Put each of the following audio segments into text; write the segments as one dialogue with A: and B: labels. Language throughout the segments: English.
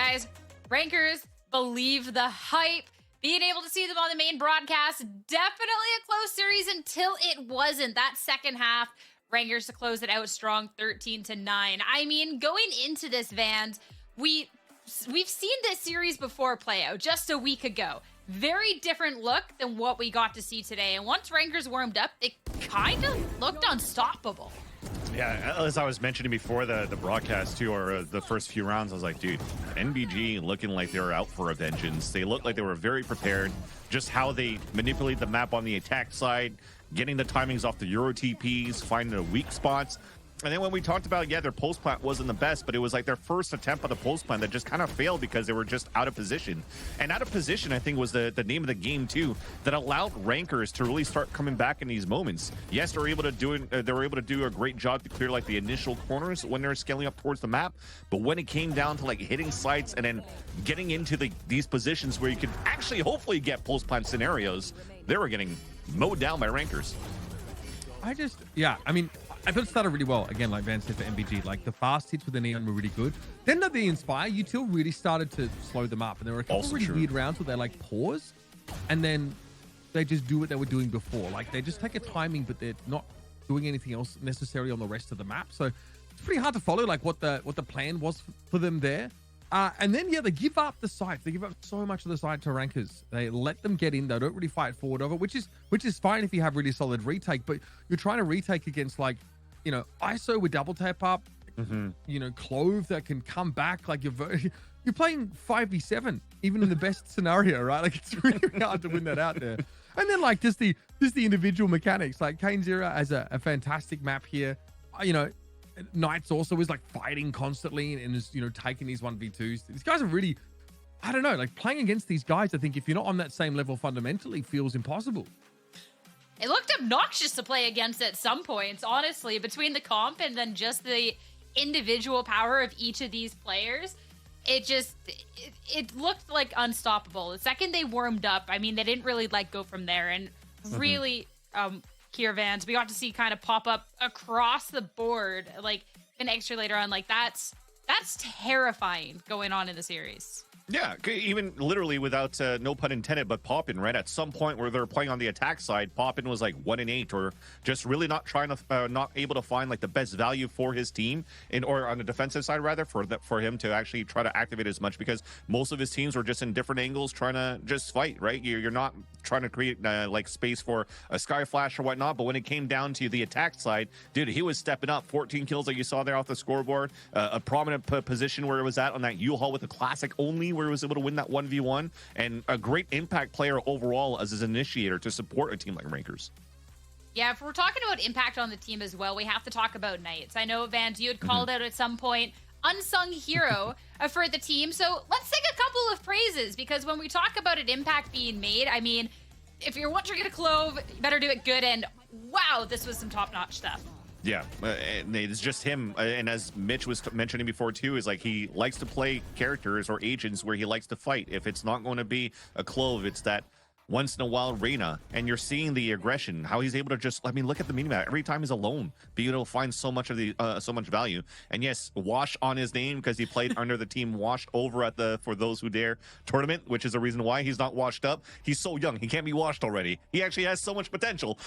A: guys, rankers, believe the hype. Being able to see them on the main broadcast, definitely a close series until it wasn't. That second half, rankers to close it out strong, 13-9. I mean, going into this, Vans, we've seen this series before play out just a week ago. Very different look than what we got to see today. And once rankers warmed up, it kind of looked unstoppable.
B: Yeah, as I was mentioning before the broadcast too, or the first few rounds, I was like, dude, NBG looking like they were out for a vengeance. They looked like they were very prepared. Just how they manipulate the map on the attack side, getting the timings off the Euro TPs, finding the weak spots. And then when we talked about, yeah, their post plant wasn't the best, but it was like their first attempt at a post plant that just kind of failed because they were just out of position. And out of position, I think, was the name of the game too, that allowed rankers to really start coming back in these moments. Yes, they were able to do a great job to clear like the initial corners when they were scaling up towards the map. But when it came down to like hitting sites and then getting into these positions where you could actually hopefully get post plant scenarios, they were getting mowed down by rankers.
C: I mean, I thought it started really well. Again, like Van said for NBG, like the fast hits with the Neon were really good. Then the Inspire, Util really started to slow them up. And there were a couple really weird rounds where they like pause and then they just do what they were doing before. Like they just take a timing, but they're not doing anything else necessarily on the rest of the map. So it's pretty hard to follow like what the plan was for them there. And then, yeah, they give up the site. They give up so much of the site to rankers. They let them get in. They don't really fight forward over, which is fine if you have really solid retake. But you're trying to retake against like, you know, ISO with double tap up, you know, Clove that can come back. Like you're playing 5v7, even in the best scenario, right? Like it's really hard to win that out there. And then like just the individual mechanics. Like Kane Zero has a fantastic map here. You know, Knights also is like fighting constantly and is, you know, taking these 1v2s. These guys are really, I don't know, like playing against these guys, I think if you're not on that same level fundamentally feels impossible.
A: It looked obnoxious to play against at some points, honestly, between the comp and then just the individual power of each of these players. It looked like unstoppable. The second they warmed up, I mean, they didn't really like go from there. And really, here, Vans, we got to see kind of pop up across the board, like an extra later on. Like that's terrifying going on in the series.
B: Yeah, even literally without no pun intended, but Poppin, right? At some point where they're playing on the attack side, Poppin was like 1-8, or just really not able to find like the best value for his team, or on the defensive side rather, for him to actually try to activate as much, because most of his teams were just in different angles trying to just fight, right? You're not trying to create like space for a Sky Flash or whatnot. But when it came down to the attack side, dude, he was stepping up. 14 kills that you saw there off the scoreboard, a prominent position where it was at on that U-Haul with the classic only, where he was able to win that 1v1, and a great impact player overall as his initiator to support a team like Rankers.
A: Yeah, if we're talking about impact on the team as well, we have to talk about Knights. I know, Vans, you had called out at some point unsung hero for the team, so let's take a couple of praises, because when we talk about an impact being made, I mean, if you're wanting to get a Clove, you better do it good, and wow, this was some top-notch stuff.
B: Yeah, it's just him. And as Mitch was mentioning before too, is like he likes to play characters or agents where he likes to fight. If it's not going to be a Clove, it's that once in a while Reyna, and you're seeing the aggression, how he's able to just, I mean, look at the minimap. Every time he's alone, being able to find so much of the so much value. And yes, Wash on his name because he played under the team Washed over at the For Those Who Dare tournament, which is the reason why he's not washed up. He's so young, he can't be washed already. He actually has so much potential.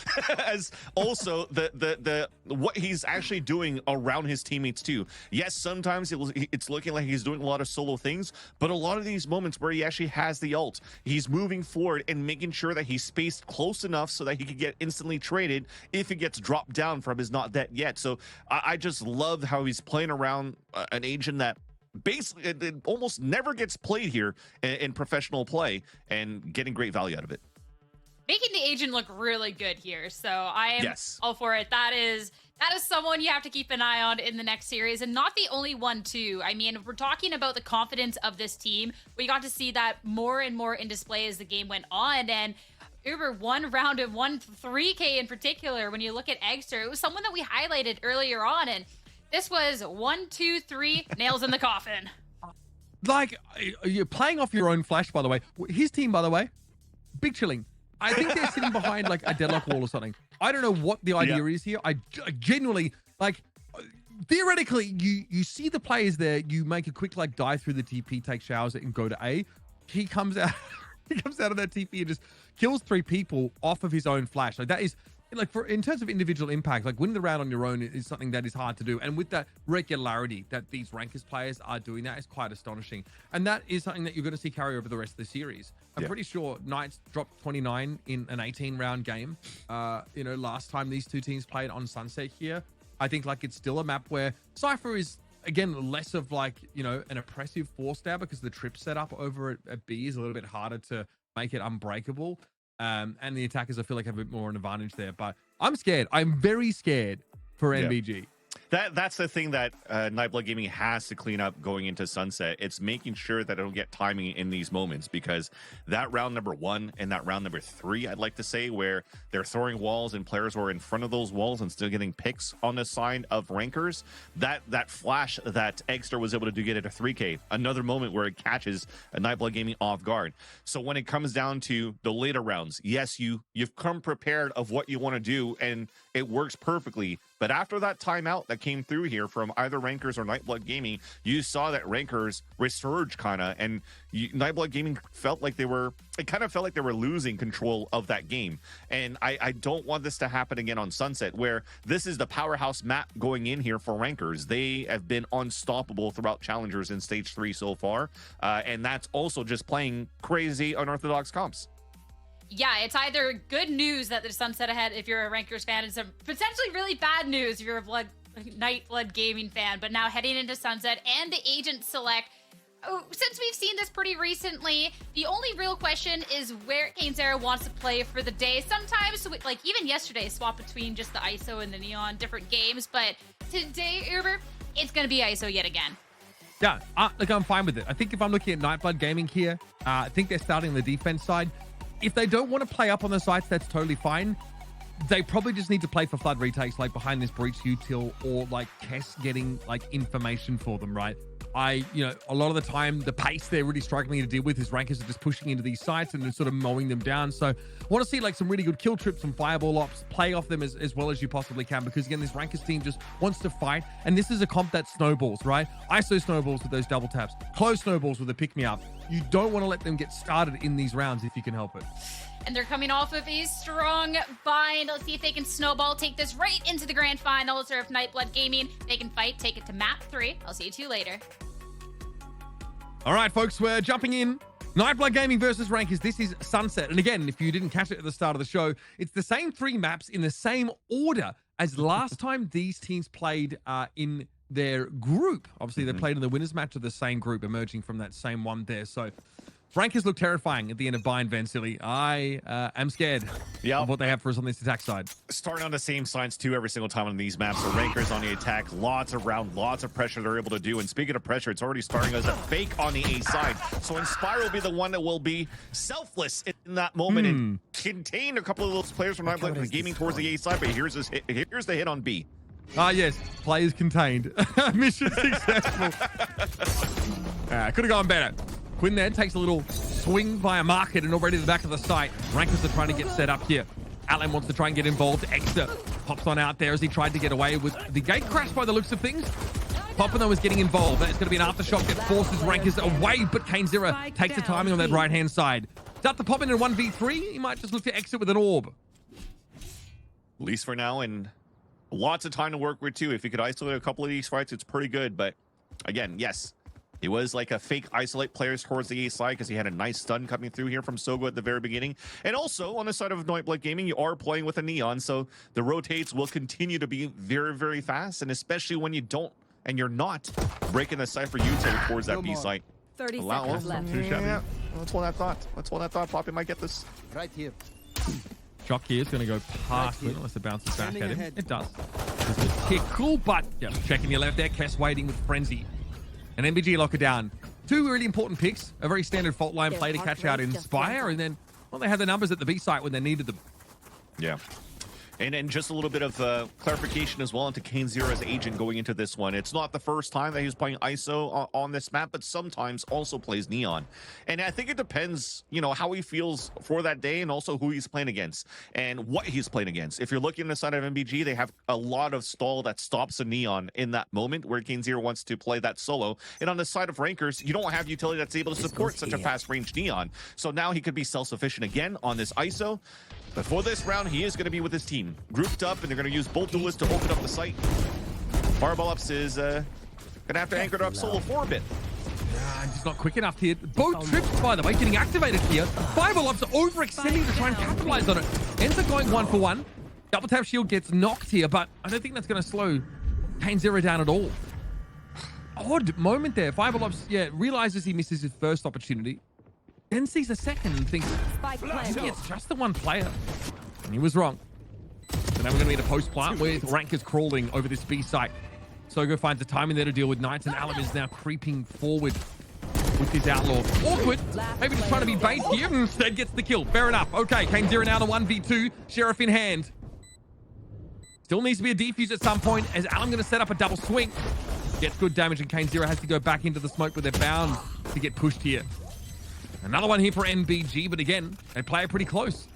B: As also the what he's actually doing around his teammates too. Yes, sometimes it's looking like he's doing a lot of solo things, but a lot of these moments where he actually has the ult, he's moving forward and making sure that he's spaced close enough so that he could get instantly traded if it gets dropped down from his not dead yet. So I just love how he's playing around an agent that basically it almost never gets played here in professional play, and getting great value out of it.
A: Making the agent look really good here, so I am all for it. That is someone you have to keep an eye on in the next series, and not the only one too. I mean, if we're talking about the confidence of this team, we got to see that more and more in display as the game went on. And Uber, one round of 3K in particular, when you look at Eggster, it was someone that we highlighted earlier on, and this was 1, 2, 3 nails in the coffin.
C: Like, you're playing off your own flash, by the way. His team, by the way, big chilling. I think they're sitting behind like a deadlock wall or something. I don't know what the idea is here. I genuinely, like, theoretically, you see the players there. You make a quick like dive through the TP, take showers, and go to A. He comes out, he comes out of that TP and just kills 3 people off of his own flash. Like that is like in terms of individual impact, like winning the round on your own is something that is hard to do. And with that regularity that these Rankers players are doing, that is quite astonishing. And that is something that you're going to see carry over the rest of the series. I'm pretty sure Knights dropped 29 in an 18-round game. You know, last time these two teams played on Sunset here. I think like it's still a map where Cypher is, again, less of like, you know, an oppressive force there because the trip setup over at B is a little bit harder to make it unbreakable. And the attackers, I feel like, have a bit more an advantage there. But I'm scared. I'm very scared for NBG.
B: That's the thing that Nightblood Gaming has to clean up going into Sunset. It's making sure that it'll get timing in these moments, because that round number 1 and that round number 3, I'd like to say, where they're throwing walls and players were in front of those walls and still getting picks on the side of Rankers, that flash that Eggster was able to do get it a 3K, another moment where it catches a Nightblood Gaming off guard. So when it comes down to the later rounds, yes, you've come prepared of what you want to do and it works perfectly. But after that timeout that came through here from either Rankers or Nightblood Gaming, you saw that Rankers resurged kind of, and Nightblood Gaming felt like they were losing control of that game. And I don't want this to happen again on Sunset, where this is the powerhouse map going in here for Rankers. They have been unstoppable throughout Challengers in Stage 3 so far. And that's also just playing crazy unorthodox comps.
A: Yeah, it's either good news that there's Sunset ahead if you're a Rankers fan, and some potentially really bad news if you're a Nightblood Gaming fan. But now heading into Sunset and the Agent Select, since we've seen this pretty recently, the only real question is where KaneZera wants to play for the day. Sometimes, like even yesterday, swap between just the ISO and the Neon, different games. But today, Uber, it's going to be ISO yet again.
C: Yeah, look, I'm fine with it. I think if I'm looking at Nightblood Gaming here, I think they're starting on the defense side. If they don't want to play up on the sites, that's totally fine. They probably just need to play for flood retakes, like behind this breach util, or like Kess getting like information for them, right? You know, a lot of the time, the pace they're really struggling to deal with is Rankers are just pushing into these sites and sort of mowing them down. So I want to see like some really good kill trips, some fireball ops, play off them as well as you possibly can, because again, this Rankers team just wants to fight. And this is a comp that snowballs, right? ISO snowballs with those double taps, close snowballs with a pick-me-up. You don't want to let them get started in these rounds if you can help it.
A: And they're coming off of a strong bind. Let's see if they can snowball, take this right into the grand finals, or if Nightblood Gaming, they can fight, take it to map 3. I'll see you 2 later.
C: All right, folks, we're jumping in. Nightblood Gaming versus Rankers. This is Sunset. And again, if you didn't catch it at the start of the show, it's the same 3 maps in the same order as last time these teams played in their group. Obviously, they played in the winners match of the same group, emerging from that same one there. So Rankers look terrifying at the end of Bind, Vansili. I am scared of what they have for us on this attack side. Starting
B: on the same sides too every single time on these maps. So Rankers on the attack, lots of round, lots of pressure they're able to do. And speaking of pressure, it's already starting as a fake on the A side. So Inspire will be the one that will be selfless in that moment and contain a couple of those players from Nightblood Gaming towards the A side. But here's the hit on B.
C: Ah, yes. Players contained. Mission successful. Could have gone better. Quinn there takes a little swing via market and already to the back of the site. Rankers are trying to get set up here. Atlan wants to try and get involved. Eggster pops on out there as he tried to get away with the gate crash by the looks of things. Poppin though is getting involved. That's going to be an aftershock that forces Rankers away, but KaneZera takes the timing on that right-hand side. It's out to Poppin in 1v3. He might just look to exit with an orb.
B: At least for now, and lots of time to work with too. If you could isolate a couple of these fights, it's pretty good. But again, yes, it was like a fake isolate players towards the A side because he had a nice stun coming through here from Sogo at the very beginning. And also on the side of Nightblood Gaming, you are playing with a Neon, so the rotates will continue to be very, very fast, and especially when you don't and you're not breaking the Cypher util towards that B site.
D: 30 seconds left.
B: Yeah, that's what I thought. That's what I thought. Poppy might get this.
D: Right here.
C: Shock here is going to go past Quinn unless it bounces back at him. It does. It's a tickle, but just checking your left there. Kess waiting with Frenzy. And NBG lock it down. 2 really important picks. A very standard fault line play to catch out Inspire. And then, well, they had the numbers at the B site when they needed them.
B: Yeah. And just a little bit of clarification as well into Kane Zero's agent going into this one. It's not the first time that he's playing ISO on this map, but sometimes also plays Neon. And I think it depends, you know, how he feels for that day and also who he's playing against and what he's playing against. If you're looking on the side of NBG, they have a lot of stall that stops a Neon in that moment where Kane Zero wants to play that solo. And on the side of Rankers, you don't have utility that's able to support such a fast-range Neon. So now he could be self-sufficient again on this ISO. But for this round, he is going to be with his team, grouped up, and they're going to use both duelists to open up the site. Fireball Ups is going to have to anchor it up solo for a bit.
C: Just not quick enough here. Both trips, by the way, getting activated here. Fireball Ups overextending to try and capitalize on it. Ends up going 1-for-1. Double tap shield gets knocked here, but I don't think that's going to slow Kane Zero down at all. Odd moment there. Fireball Ups, yeah, realizes he misses his first opportunity. Then sees a second and thinks, maybe it's just the one player. And he was wrong. So now we're going to be in a post plant with Rankers crawling over this B site. Sogo finds the timing there to deal with Knights, and Alam is now creeping forward with his Outlaw. Awkward. Maybe just trying to be bait here. Instead gets the kill. Fair enough. Okay, Kane Zero now the 1v2. Sheriff in hand. Still needs to be a defuse at some point as Alam going to set up a double swing. Gets good damage, and Kane Zero has to go back into the smoke, but they're bound to get pushed here. Another one here for NBG, but again, they play it pretty close.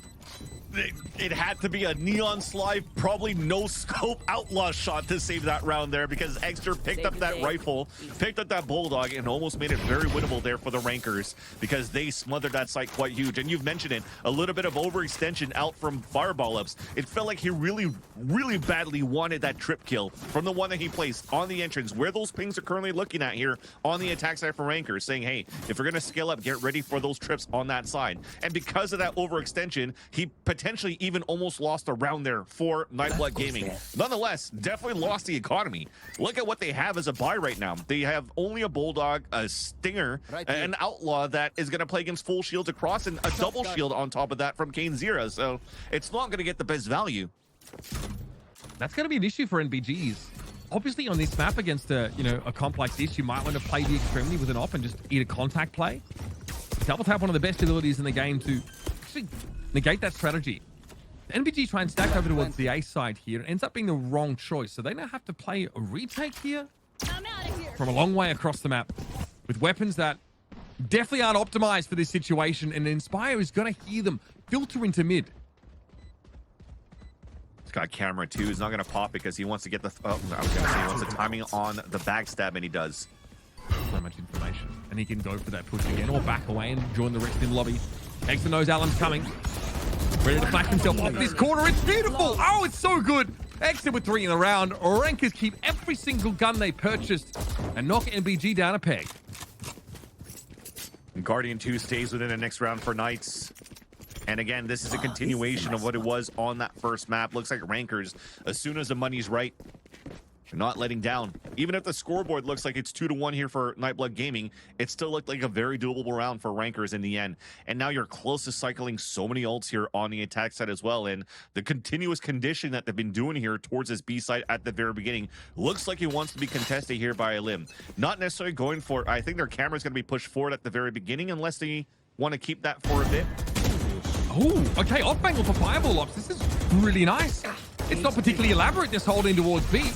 B: It had to be a Neon Slide, probably no scope outlaw shot to save that round there because Extra picked up that rifle, picked up that Bulldog, and almost made it very winnable there for the Rankers because they smothered that site quite huge. And you've mentioned it, a little bit of overextension out from Fireball Ups. It felt like he really, really badly wanted that trip kill from the one that he placed on the entrance, where those pings are currently looking at here on the attack side for Rankers, saying, hey, if we're going to scale up, get ready for those trips on that side. And because of that overextension, he potentially even almost lost a round there for Nightblood Gaming. Nonetheless, definitely lost the economy. Look at what they have as a buy right now. They have only a Bulldog, a Stinger, an Outlaw that is going to play against full shields across, and a double shield on top of that from Kane Zero. So it's not going to get the best value.
C: That's going to be an issue for NBGs. Obviously, on this map against a comp like this, you might want to play the Extremity with an op and just eat a contact play. Double tap, one of the best abilities in the game to actually negate that strategy. NBG try and stack over towards the A side here. It ends up being the wrong choice. So they now have to play a retake here from a long way across the map with weapons that definitely aren't optimized for this situation. And Inspire is going to hear them filter into mid.
B: He's got camera too. He's not going to pop because he wants to get the... I was going to say he wants the timing on the backstab, and he does.
C: So much information. And he can go for that push again or back away and join the rest in lobby. Extra knows Alan's coming. Ready to flash himself off this corner. It's beautiful. Oh, it's so good. Exit with 3 in the round. Rankers keep every single gun they purchased and knock NBG down a peg.
B: Guardian 2 stays within the next round for Knights. And again, this is a continuation of what it was on that first map. Looks like Rankers, as soon as the money's right, you're not letting down. Even if the scoreboard looks like it's 2-1 here for Nightblood Gaming, it still looked like a very doable round for Rankers in the end. And now you're close to cycling so many ults here on the attack side as well. And the continuous condition that they've been doing here towards this B side at the very beginning looks like it wants to be contested here by a limb. Not necessarily going for it. I think their camera's going to be pushed forward at the very beginning unless they want to keep that for a bit.
C: Oh, okay, off angle for Fireball Ops. This is really nice. It's not particularly elaborate, this holding towards B.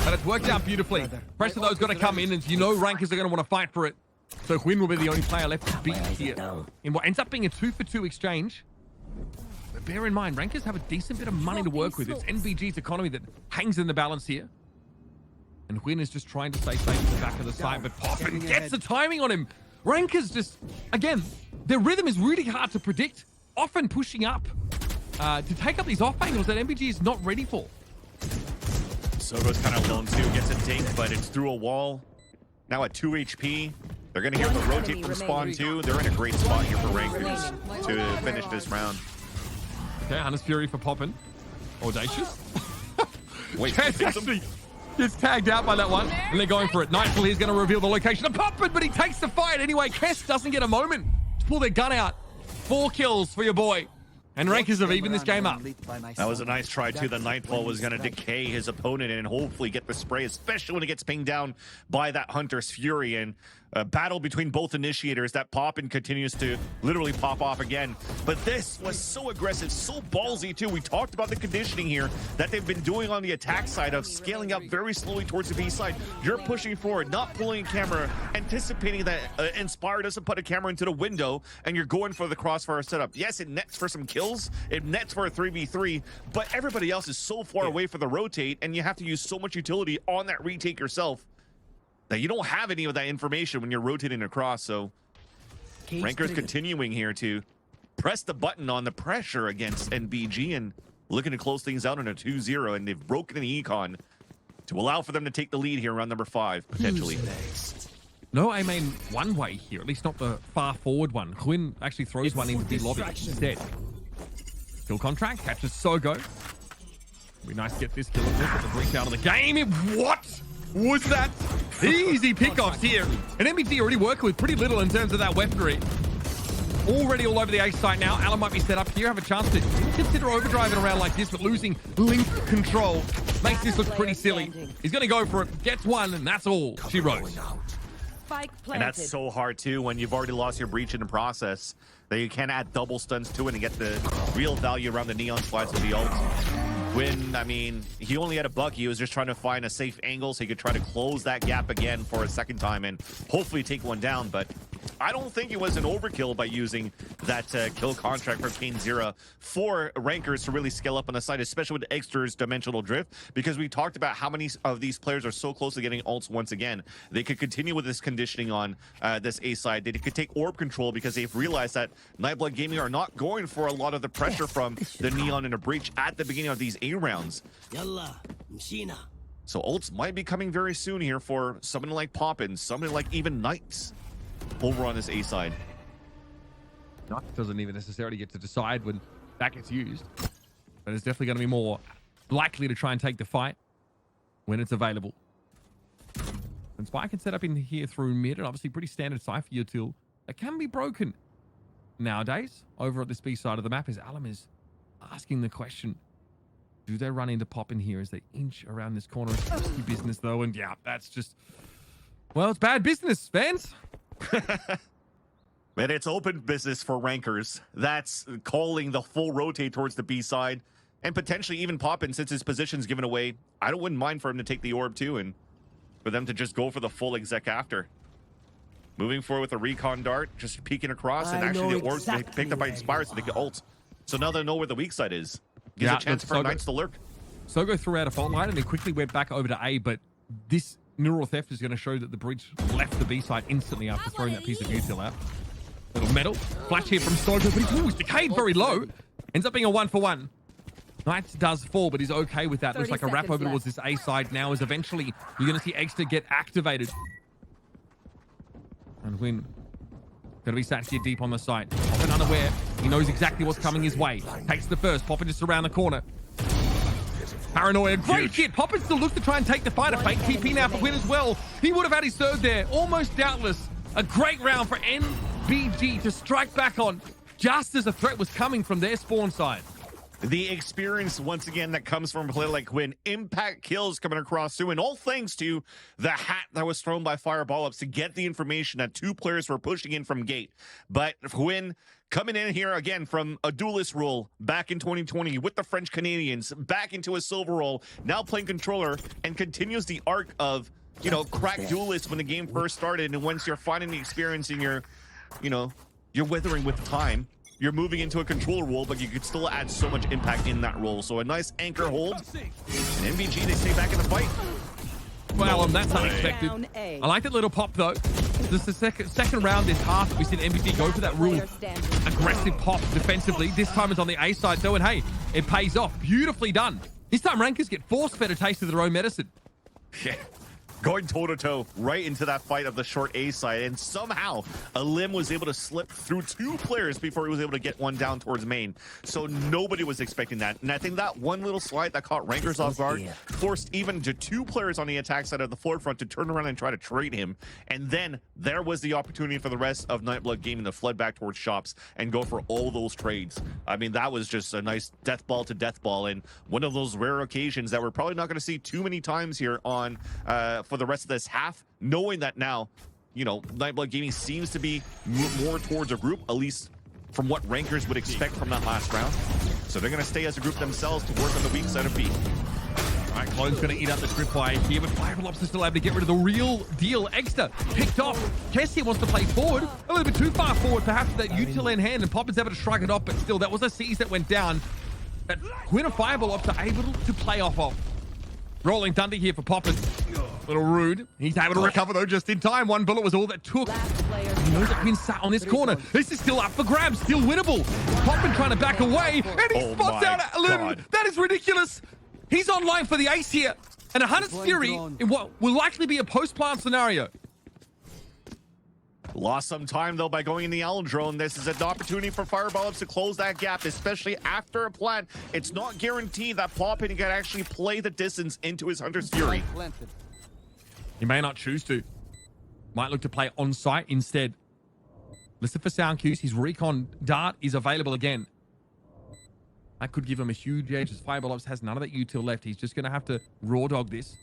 C: But it's worked out beautifully. Pressure though's got to come in, and you know Rankers are going to want to fight for it. So Huynh will be the only player left to beat here in what ends up being a 2-for-2 exchange. But bear in mind, Rankers have a decent bit of money to work with. It's NBG's economy that hangs in the balance here. And Huynh is just trying to stay safe at the back of the site, but Poppin gets the timing on him. Rankers just, again, their rhythm is really hard to predict, often pushing up to take up these off angles that NBG is not ready for.
B: Sogo's kind of alone too, gets a dink, but it's through a wall. Now at 2 HP. They're going to be able to rotate from spawn too. They're in a great spot here for Rankers to finish this round.
C: Okay, Hunter's Fury for Poppin. Audacious.
B: Wait,
C: actually gets tagged out by that one, and they're going for it. Nightfall is going to reveal the location of Poppin, but he takes the fight anyway. Kess doesn't get a moment to pull their gun out. 4 kills for your boy. And Rankers have evened this game up.
B: That was a nice try too. The Nightfall was going to decay his opponent and hopefully get the spray, especially when it gets pinged down by that Hunter's Fury. And battle between both initiators. That Poppin continues to literally pop off again. But this was so aggressive, so ballsy too. We talked about the conditioning here that they've been doing on the attack side of scaling up very slowly towards the B side. You're pushing forward, not pulling a camera, anticipating that Inspire doesn't put a camera into the window, and you're going for the crossfire setup. Yes, it nets for some kills, it nets for a 3v3, but everybody else is so far away for the rotate, and you have to use so much utility on that retake yourself that you don't have any of that information when you're rotating across. So Ranker's continuing here to press the button on the pressure against NBG and looking to close things out in a 2-0, and they've broken the econ to allow for them to take the lead here around number 5, potentially.
C: No, I mean one way here, at least not the far forward one. Quinn actually throws one into the lobby instead. Kill contract, catches Sogo. It'd be nice to get this kill, of course, get the breach out of the game. What was that? Easy pickoffs here. And NBG already working with pretty little in terms of that weaponry. Already all over the A site now. Alan might be set up here, have a chance to consider overdriving around like this, but losing link control makes this look pretty silly. He's going to go for it, gets one, and that's all she wrote.
B: And that's so hard too when you've already lost your breach in the process, that you can add double stuns to it and get the real value around the neon slides with the ult. When, I mean, he only had a buck. He was just trying to find a safe angle so he could try to close that gap again for a second time and hopefully take one down. But I don't think it was an overkill by using that kill contract for Kane Zera for Rankers to really scale up on the side, especially with Extra's dimensional drift, because we talked about how many of these players are so close to getting ults once again. They could continue with this conditioning on this A side. They could take orb control because they've realized that Nightblood Gaming are not going for a lot of the pressure from the Neon and a breach at the beginning of these A rounds. So ults might be coming very soon here for someone like Poppin, someone like even Knights over on this A side.
C: Knight doesn't even necessarily get to decide when that gets used, but it's definitely going to be more likely to try and take the fight when it's available. And Spy can set up in here through mid, and obviously pretty standard Cypher util that can be broken nowadays. Over at this B side of the map, as Alam is asking the question, do they run into Poppin here as they inch around this corner? It's risky business though, and yeah, that's just, well, it's bad business, fans.
B: But it's open business for Rankers. That's calling the full rotate towards the B side, and potentially even Poppin, since his position's given away. I wouldn't mind for him to take the orb too, and for them to just go for the full exec after. Moving forward with a recon dart, just peeking across, and actually the orbs picked up by Inspire so they get ult. So now they know where the weak side is. Gives a chance for Knights to lurk.
C: Sogo threw out a fault line and then quickly went back over to A, but this neural theft is going to show that the breach left the B side instantly after throwing that piece of util out. Little metal flash here from Sogo, but he's decayed very low. Ends up being a 1-for-1. Knights does fall, but he's okay with that. Looks like a wrap over towards this A side now, as eventually you're going to see Extra get activated. And Win going to be sat here deep on the site. Poppin unaware. He knows exactly what's coming his way. Takes the first. Poppin just around the corner. Paranoia. Great hit. Poppin still looks to try and take the fight. A fake TP now for Win as well. He would have had his third there. Almost doubtless. A great round for NBG to strike back on just as a threat was coming from their spawn side.
B: The experience, once again, that comes from a player like Quinn. Impact kills coming across too, and all thanks to the hat that was thrown by Fireball Ups to get the information that 2 players were pushing in from gate. But Quinn coming in here again from a duelist role back in 2020 with the French Canadians, back into a silver role, now playing controller, and continues the arc of, you know, crack duelist when the game first started, and once you're finding the experience and you're, you know, you're withering with time, you're moving into a controller role, but you could still add so much impact in that role. So a nice anchor hold. And NBG, they stay back in the fight.
C: Well, that's unexpected. I like that little pop, though. This is the second round this half. We seen NBG go for that real aggressive pop defensively. This time it's on the A side, though, and hey, it pays off. Beautifully done. This time Rankers get force-fed a taste of their own medicine.
B: Yeah. Going toe-to-toe right into that fight of the short A side, and somehow a limb was able to slip through 2 players before he was able to get one down towards main. So nobody was expecting that, and I think that one little slide that caught Rankers off guard forced even to 2 players on the attack side of the forefront to turn around and try to trade him, and then there was the opportunity for the rest of Nightblood Gaming to flood back towards shops and go for all those trades. I mean, that was just a nice death ball to death ball, and one of those rare occasions that we're probably not going to see too many times here on for the rest of this half, knowing that now you know, Nightblood Gaming seems to be more towards a group, at least from what rankers would expect from that last round. So they're going to stay as a group themselves to work on the weak side of B.
C: All right, Clone's going to eat up the tripwire here, but Fireblob's still able to get rid of the real deal. Extra picked off. Kessie wants to play forward, a little bit too far forward, perhaps with that util in hand, and Poppin's able to strike it off, but still, that was a seize that went down. That Quinn of Fireblobs are able to play off of. Rolling Thunder here for Poppin. A little rude. He's able to recover, though, just in time. One bullet was all that took. He knows that Quinn's sat on this corner. This is still up for grabs, still winnable. Poppin trying to back away, and he spots out Lim. That is ridiculous. He's online for the ace here. And a Hunter's Fury in what will likely be a post-plant scenario.
B: Lost some time, though, by going in the Owl Drone. This is an opportunity for Fireballs to close that gap, especially after a plant. It's not guaranteed that Poppin can actually play the distance into his Hunter's Fury.
C: He may not choose to. Might look to play on site instead. Listen for sound cues. His recon dart is available again. That could give him a huge edge as Fireballs has none of that util left. He's just going to have to raw dog this.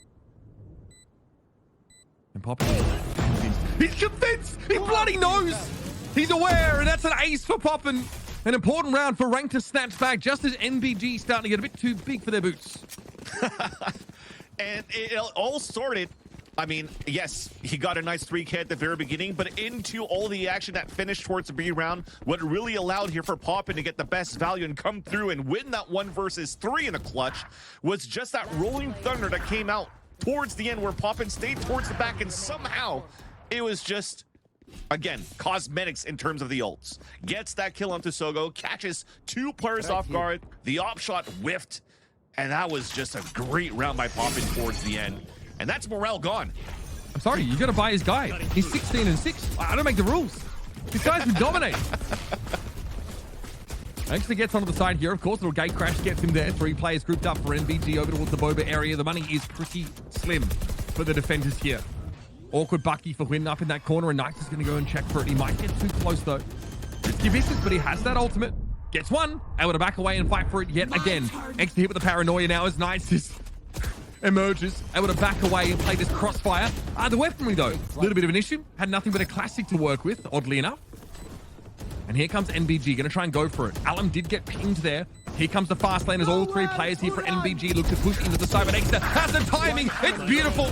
C: And Poppin. He's convinced! He bloody knows! He's aware, and that's an ace for Poppin. An important round for Rank to snatch back just as NBG starting to get a bit too big for their boots.
B: And it all sorted. I mean, yes, he got a nice 3K at the very beginning, but into all the action that finished towards the B round, what really allowed here for Poppin to get the best value and come through and win that 1 versus 3 in a clutch was just that Rolling Thunder that came out towards the end where Poppin stayed towards the back, and somehow it was just, again, cosmetics in terms of the ults. Gets that kill onto Sogo, catches 2 players off guard, the op shot whiffed, and that was just a great round by Poppin towards the end. And that's morale gone.
C: I'm sorry, you got to buy his guy. He's 16-6. I don't make the rules. This guy's been dominating. Actually gets onto the side here. Of course, little gate crash gets him there. 3 players grouped up for NBG over towards the Boba area. The money is pretty slim for the defenders here. Awkward Bucky for Win up in that corner, and Knights is going to go and check for it. He might get too close, though. Risky business, but he has that ultimate. Gets one. Able to back away and fight for it yet again. Extra hit with the paranoia now as Knights is emerges, able to back away and play this crossfire. The weaponry, though, a little bit of an issue. Had nothing but a classic to work with, oddly enough. And here comes NBG, going to try and go for it. Alum did get pinged there. Here comes the fast lane as all 3 players here for NBG look to push into the side, but Exeter has the timing. It's beautiful.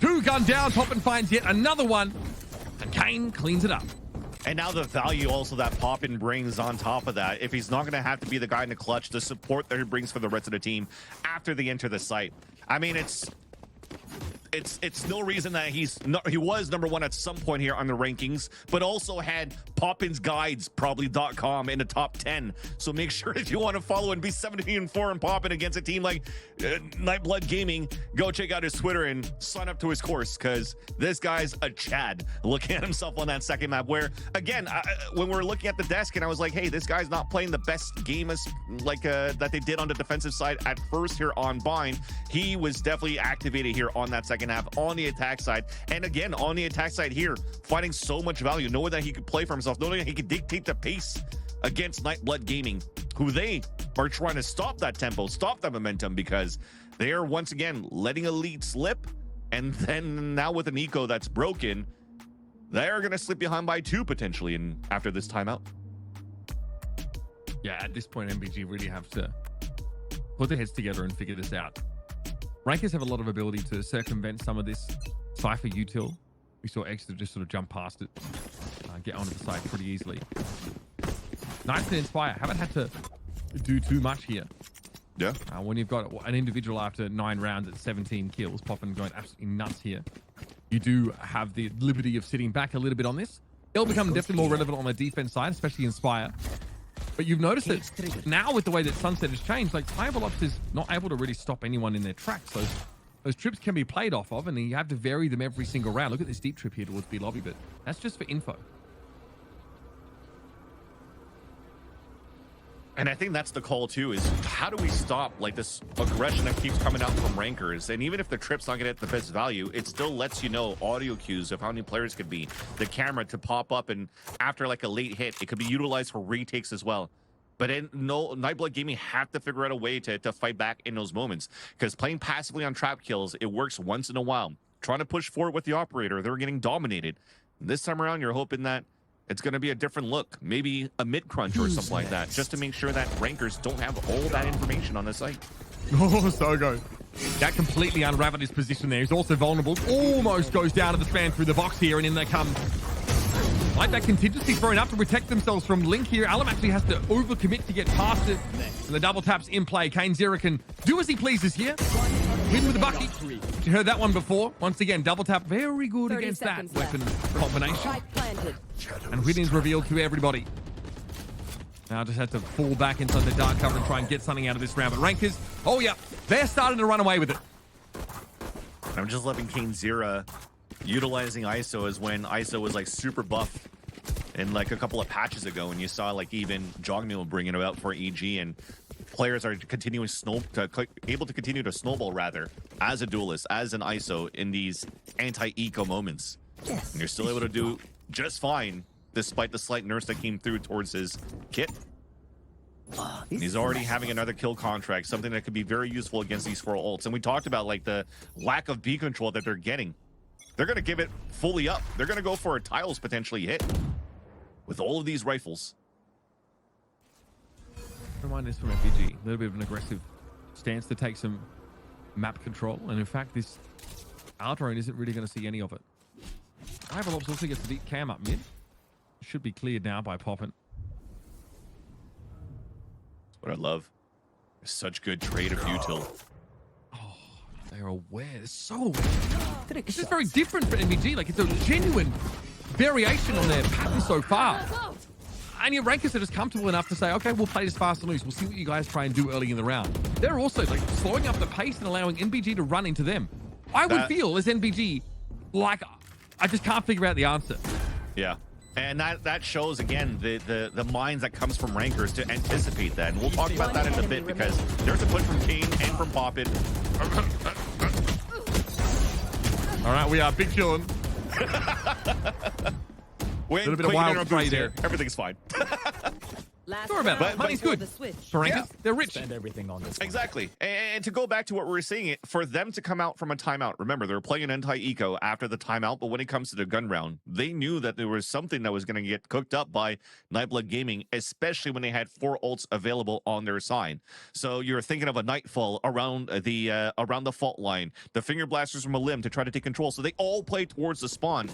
C: 2 gun down, Poppin finds yet another one, and Kane cleans it up.
B: And now the value also that Poppin brings on top of that, if he's not going to have to be the guy in the clutch, the support that he brings for the rest of the team after they enter the site. I mean, it's no reason that he was number 1 at some point here on the rankings, but also had Poppin's Guides probably.com in the top 10. So make sure if you want to follow and be 17-4 and Poppin against a team like Nightblood Gaming, go check out his Twitter and sign up to his course, because this guy's a Chad looking at himself on that second map where, again, when we were looking at the desk and I was like, hey, this guy's not playing the best game as like that they did on the defensive side at first here on Bind. He was definitely activated here on that second half on the attack side, and again on the attack side here, finding so much value, knowing that he could play for himself, knowing that he could dictate the pace against Nightblood Gaming, who they are trying to stop that tempo, stop that momentum, because they are once again letting a lead slip, and then now with an eco that's broken, they're going to slip behind by 2 potentially and after this timeout.
C: Yeah, at this point NBG really have to put their heads together and figure this out. Rankers have a lot of ability to circumvent some of this Cypher util. We saw Exeter just sort of jump past it, get onto the side pretty easily. Knights and Inspire haven't had to do too much here.
B: Yeah.
C: When you've got an individual after 9 rounds at 17 kills, Poppin going absolutely nuts here. You do have the liberty of sitting back a little bit on this. It'll become definitely more relevant on the defense side, especially Inspire. But you've noticed that now with the way that Sunset has changed, like Fireballs is not able to really stop anyone in their tracks. So those trips can be played off of, and you have to vary them every single round. Look at this deep trip here towards B lobby, but that's just for info.
B: And I think that's the call too, is how do we stop like this aggression that keeps coming out from rankers? And even if the trip's not gonna get the best value, it still lets you know audio cues of how many players could be, the camera to pop up, and after like a late hit, it could be utilized for retakes as well. But Nightblood Gaming have to figure out a way to fight back in those moments, because playing passively on trap kills, it works once in a while. Trying to push forward with the operator, they're getting dominated. This time around, you're hoping that it's going to be a different look, maybe a mid crunch or something like that, just to make sure that rankers don't have all that information on the site.
C: Oh, Sogo. That completely unraveled his position there. He's also vulnerable. Almost goes down to the span through the box here, and in they come. Like that contingency thrown up to protect themselves from Link here. Alum actually has to overcommit to get past it. And the double tap's in play. Kane Zero can do as he pleases here. Win with the bucket. You heard that one before. Once again, double tap very good against that weapon combination. And winning's revealed to everybody. Now just had to fall back inside the dark cover and try and get something out of this round. But Rankers, oh yeah, they're starting to run away with it.
B: I'm just loving Kane Zero utilizing ISO as when ISO was like super buff in like a couple of patches ago, and you saw like even Jogmeal bringing it out for EG, and players are able to continue to snowball rather as a duelist, as an ISO in these anti-eco moments. Yes. And you're still able to do just fine despite the slight nerfs that came through towards his kit. And he's already having another kill contract, something that could be very useful against these 4 ults. And we talked about like the lack of B control that they're getting. They're going to give it fully up. They're going to go for a tiles potentially hit with all of these rifles.
C: Remind us from NBG, a little bit of an aggressive stance to take some map control. And in fact, this Aldrone isn't really going to see any of it. Ivalops also gets the deep cam up mid. Should be cleared now by Poppin.
B: That's what I love. Such good trade of util.
C: Oh, they're aware. They're so aware. This is very different for NBG. Like, it's a genuine variation on their pattern so far. And your rankers are just comfortable enough to say, okay, we'll play this fast and loose. We'll see what you guys try and do early in the round. They're also like slowing up the pace and allowing NBG to run into them. I would feel as NBG, like, I just can't figure out the answer.
B: Yeah. And that shows, again, the minds that comes from rankers to anticipate that. And we'll talk about that in a bit because there's a push from Kane and from Poppin.
C: All right, we are big chillin'.
B: A little bit of wild spray there. Everything's fine.
C: Sorry about it. Money's good. For rankers, they're rich.
D: Spend everything on this.
B: Exactly. And to go back to what we were saying, for them to come out from a timeout, remember, they were playing an anti-eco after the timeout, but when it comes to the gun round, they knew that there was something that was going to get cooked up by Nightblood Gaming, especially when they had 4 ults available on their side. So you're thinking of a Nightfall around the fault line, the Finger Blasters from a limb to try to take control. So they all played towards the spawn,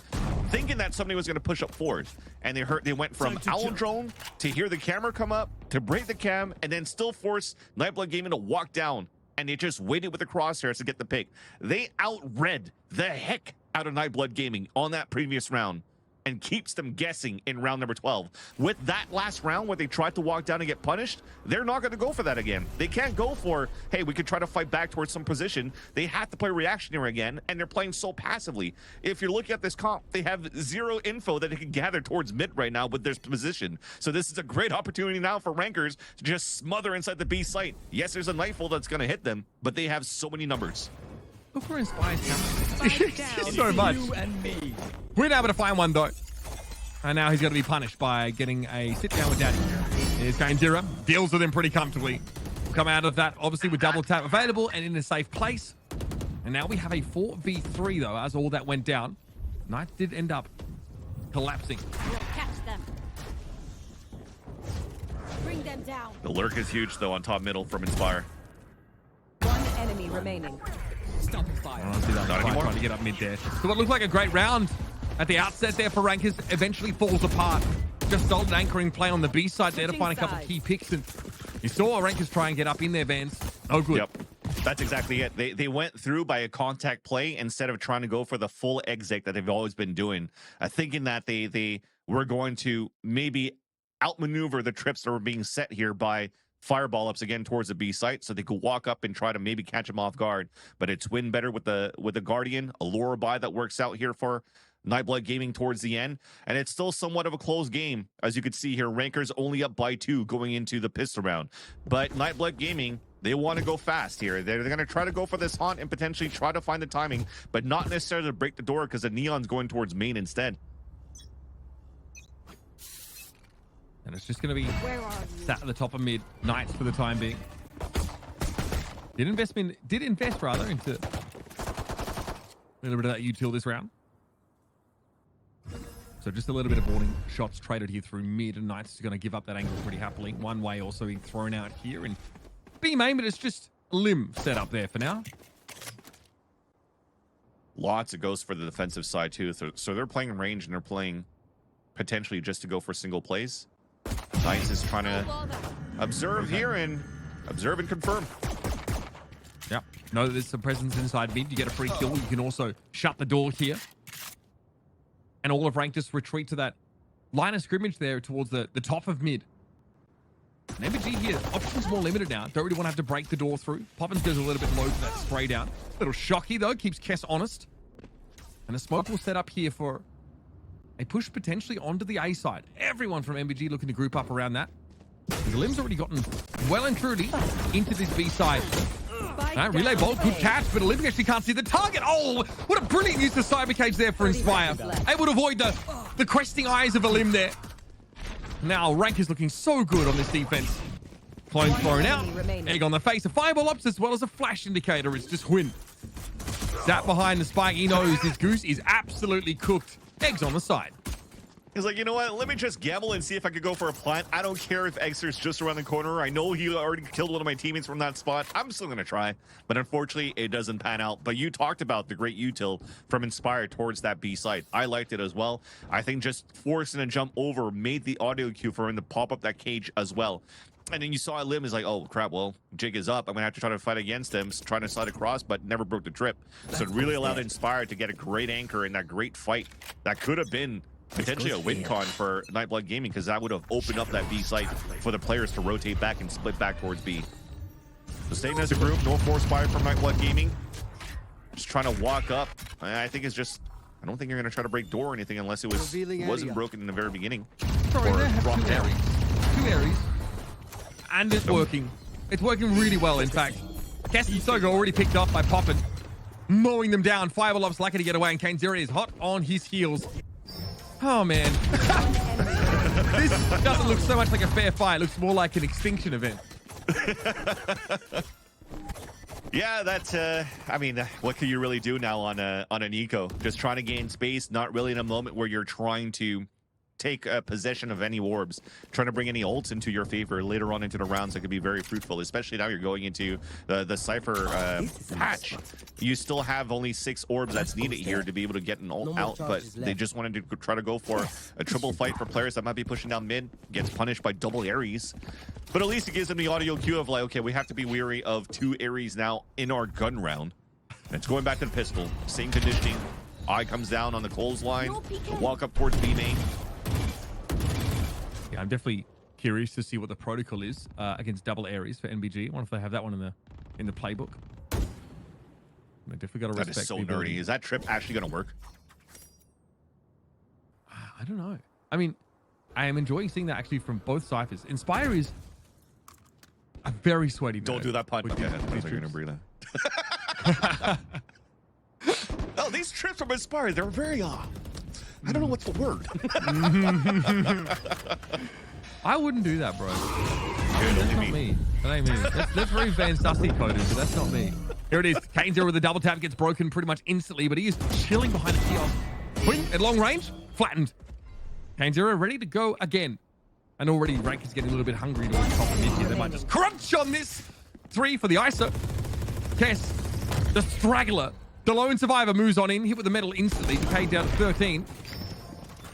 B: thinking that somebody was going to push up forward. And they went from Owl Drone to hear the camera come up, to break the cam, and then still force Nightblood Gaming to walk down. And they just waited with the crosshairs to get the pick. They outread the heck out of Nightblood Gaming on that previous round and keeps them guessing in round number 12. With that last round where they tried to walk down and get punished, they're not going to go for that again. They can't go for, hey, we could try to fight back towards some position. They have to play reactionary again, and they're playing so passively. If you're looking at this comp, they have 0 info that they can gather towards mid right now with their position. So this is a great opportunity now for rankers to just smother inside the B site. Yes, there's a Nightfall that's going to hit them, but they have so many numbers.
C: Look for Inspire's camera. So much. We're able to find one, though. And now he's going to be punished by getting a sit down with Daddy. Here's Kane Zero. Deals with him pretty comfortably. Come out of that, obviously, with double tap available and in a safe place. And now we have a 4v3, though, as all that went down. Knight did end up collapsing.
E: Catch them. Bring them down.
B: The lurk is huge, though, on top middle from Inspire.
E: One enemy remaining.
D: Stopping fire.
C: I don't see that.
B: Not anymore.
C: Trying to get up mid there. So what looked like a great round at the outset there for Rankers eventually falls apart. Just solid anchoring play on the B side there to find a couple of key picks. And you saw Rankers try and get up in there, Vans. No good.
B: Yep. That's exactly it. They went through by a contact play instead of trying to go for the full exit that they've always been doing, thinking that they were going to maybe outmaneuver the trips that were being set here by fireball ups again towards the B site, so they could walk up and try to maybe catch him off guard. But it's win better with the Guardian, a lure buy that works out here for Nightblood Gaming towards the end, and it's still somewhat of a close game. As you can see here, Rankers only up by 2 going into the pistol round. But Nightblood Gaming, they want to go fast here. They're going to try to go for this haunt and potentially try to find the timing, but not necessarily to break the door because the Neon's going towards main instead.
C: And it's just going to be sat at the top of mid. Knights for the time being. Did invest into a little bit of that util this round. So just a little bit of warning shots traded here through mid, and Knights is going to give up that angle pretty happily. One way also being thrown out here, and B main, but it's just a limb set up there for now.
B: Lots of ghosts for the defensive side too. So they're playing range and they're playing potentially just to go for single plays. Knights is trying to observe here and observe and confirm.
C: Yeah, know that there's some presence inside mid. You get a free kill. You can also shut the door here. And all of Rank just retreat to that line of scrimmage there towards the top of mid. And NBG here, options more limited now. Don't really want to have to break the door through. Poppins goes a little bit low for that spray down. Little shocky though, keeps Kess honest. And a smoke will set up here for a push potentially onto the A side. Everyone from NBG looking to group up around that. The Lim's already gotten well and truly into this B side. Relay bolt, good catch, but Olympic actually can't see the target. Oh, what a brilliant use of Cyber Cage there for Inspire. Able to avoid the questing eyes of Olim there. Now, Rank is looking so good on this defense. Clone thrown out. Egg on the face. A fireball ops as well as a flash indicator. It's just win. Zap behind the spike. He knows his goose is absolutely cooked. Eggs on the side.
B: He's like, you know what? Let me just gamble and see if I could go for a plant. I don't care if Exer's just around the corner. I know he already killed one of my teammates from that spot. I'm still going to try. But unfortunately, it doesn't pan out. But you talked about the great util from Inspire towards that B site. I liked it as well. I think just forcing a jump over made the audio cue for him to pop up that cage as well. And then you saw Lim is like, oh, crap, well, jig is up. I'm going to have to try to fight against him, trying to slide across, but never broke the trip. So it really allowed Inspire to get a great anchor in that great fight. That could have been potentially a win con for Nightblood Gaming, because that would have opened up that B site for the players to rotate back and split back towards B. So staying as a group, no force fire from Nightblood Gaming. Just trying to walk up. I think it's just, I don't think you're going to try to break door or anything unless it wasn't broken in the very beginning.
C: Sorry,
B: or
C: they have
B: dropped down.
C: Two Aries. And it's working. It's working really well, in fact. Kess and Soga already picked up by Poppin, mowing them down. Fireball Ops lucky to get away, and Kane Zero is hot on his heels. Oh, man. This doesn't look so much like a fair fight. It looks more like an extinction event.
B: Yeah, that's, I mean, what can you really do now on an eco? Just trying to gain space, not really in a moment where you're trying to take possession of any orbs, trying to bring any ults into your favor later on into the rounds that could be very fruitful, especially now you're going into the Cypher patch. You still have only 6 orbs that's needed here to be able to get an ult out, but they just wanted to try to go for a triple fight for players that might be pushing down mid, gets punished by double Aries. But at least it gives them the audio cue of like, okay, we have to be wary of 2 Aries now in our gun round. And it's going back to the pistol, same conditioning. Eye comes down on the clothesline, walk up towards B main.
C: Yeah, I'm definitely curious to see what the protocol is against double Aries for NBG. I wonder if they have that one in the playbook. They definitely got to respect.
B: That is so
C: the ability.
B: nerdy. Is that trip actually going to work?
C: I don't know. I mean, I am enjoying seeing that actually from both ciphers. Inspire is a very sweaty.
B: Don't do that punch. Okay, I was going to breathe that. Oh, these trips from Inspire, they're very I don't know what's the word.
C: I wouldn't do that, bro. That's not me. That ain't me. That's very Van Sussy coded, but that's not me. Here it is. Kane Zero with the double tap gets broken pretty much instantly, but he is chilling behind the kiosk. Wing at long range, flattened. Kane Zero ready to go again. And already Rank is getting a little bit hungry towards top of mid here. They might just crunch on this. 3 for the ISO. Kess, the straggler. The lone survivor moves on in, hit with the metal instantly. Decayed down to 13.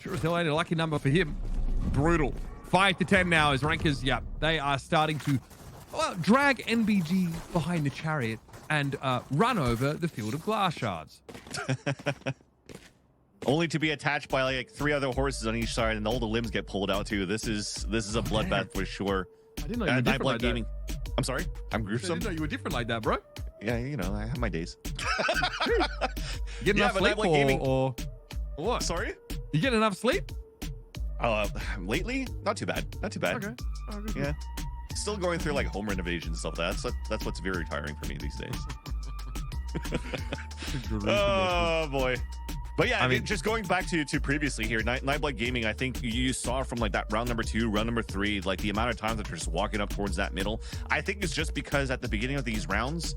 C: Sure as hell ain't a lucky number for him. Brutal. 5 to 10 now as Rankers, yeah, they are starting to drag NBG behind the chariot and run over the field of glass shards.
B: Only to be attached by like 3 other horses on each side, and all the limbs get pulled out too. This is a bloodbath for sure.
C: I didn't know you were different like
B: Gaming.
C: that.
B: I'm sorry, I'm gruesome.
C: I didn't know you were different like that, bro.
B: Yeah, you know, I have my days.
C: Get enough sleep or what?
B: Sorry?
C: You get enough sleep?
B: Lately, not too bad. Not too bad.
C: Okay.
B: Yeah. Still going through like home renovation stuff. That's what's very tiring for me these days. Oh boy. But yeah,
C: I mean,
B: just going back to previously here, Nightblight Gaming, I think you saw from like that round number 2, round number 3, like the amount of times that they're just walking up towards that middle. I think it's just because at the beginning of these rounds,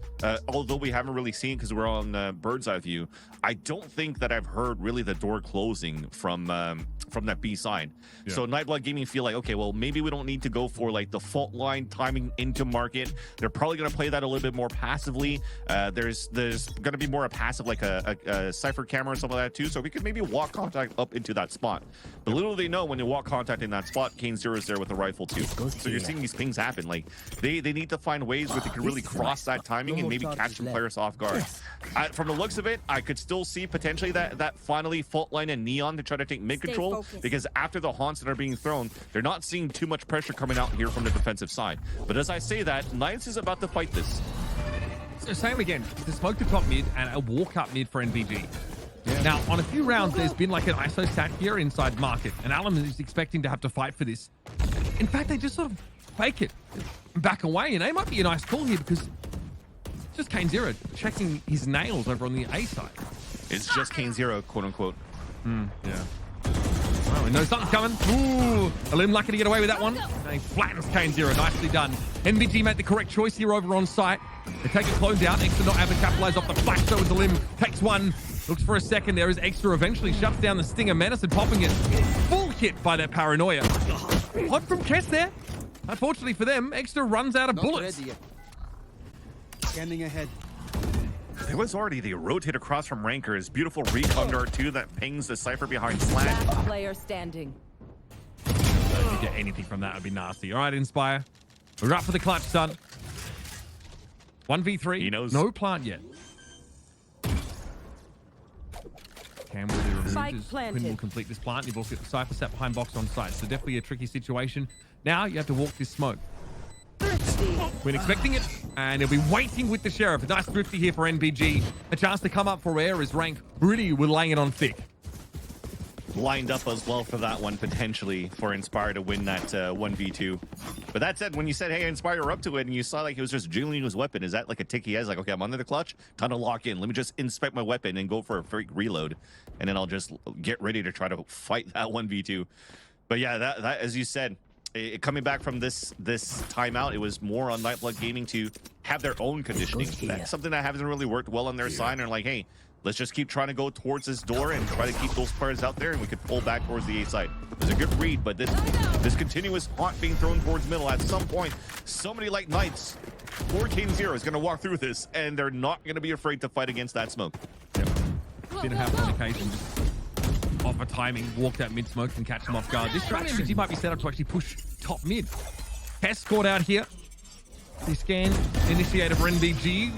B: although we haven't really seen because we're on bird's eye view, I don't think that I've heard really the door closing from that B side.
C: Yeah.
B: So Nightblight Gaming feel like, okay, well, maybe we don't need to go for like the fault line timing into market. They're probably going to play that a little bit more passively. There's going to be more a passive, like a Cypher camera or something like that too. So we could maybe walk contact up into that spot. But little do they know, when you walk contact in that spot, Kane Zero is there with the rifle too. So you're seeing these pings happen. Like they need to find ways where they can really cross that timing and maybe catch some players off guard. From the looks of it, I could still see potentially that finally fault line and Neon to try to take mid control, because after the haunts that are being thrown, they're not seeing too much pressure coming out here from the defensive side. But as I say that, Knights is about to fight this.
C: So same again, the smoke to top mid and a walk up mid for NBG. Now, on a few rounds, there's been like an ISO sat here inside market, and Alan is expecting to have to fight for this. In fact, they just sort of fake it, back away, and they might be a nice call here because it's just Kane Zero checking his nails over on the A side.
B: It's just Kane Zero, quote unquote.
C: Yeah. Oh, we know something's coming. Ooh, Alim lucky to get away with that one. And he flattens Kane Zero. Nicely done. NBG made the correct choice here over on site. They take it clone down. Extra not able to capitalize off the flash, so as Alim takes one. Looks for a second there as Extra eventually shuts down the Stinger Menace and popping it. Full hit by that Paranoia. Hot from Kess there. Unfortunately for them, Extra runs out of bullets.
F: Scanning ahead.
B: There was already the rotate across from Rankers. Beautiful recon dart too that pings the Cypher behind Slant.
E: Last player standing.
C: If you get anything from that, would be nasty. All right, Inspire. We're up for the clutch, son. 1v3.
B: He knows.
C: No plant yet. Cam will be removed
E: Spike
C: as
E: planted.
C: Quinn will complete this plant. You've also got the Cypher sat behind box on site. So definitely a tricky situation. Now you have to walk this smoke. Quinn expecting it, and he'll be waiting with the Sheriff. A nice thrifty here for NBG. A chance to come up for air as Rank really were laying it on thick.
B: Lined up as well for that one, potentially, for Inspire to win that 1v2. But that said, when you said, hey, Inspire, you're up to it, and you saw like he was just juggling his weapon, is that like a tick he has? Like, okay, I'm under the clutch, time to lock in. Let me just inspect my weapon and go for a freak reload, and then I'll just get ready to try to fight that 1v2. But yeah, that as you said, coming back from this timeout, it was more on Nightblight Gaming to have their own conditioning. That's something that hasn't really worked well on their side. And like, hey, let's just keep trying to go towards this door and try to keep those players out there, and we could pull back towards the A side. It was a good read, but this continuous haunt being thrown towards middle, at some point, somebody like Knights or Kane Zero is going to walk through this, and they're not going to be afraid to fight against that smoke.
C: Yep. Didn't have on occasion, just off a timing, walk that mid smoke and catch them off guard. This round, NBG might be set up to actually push top mid. Hess scored out here. The scan initiated for NBG.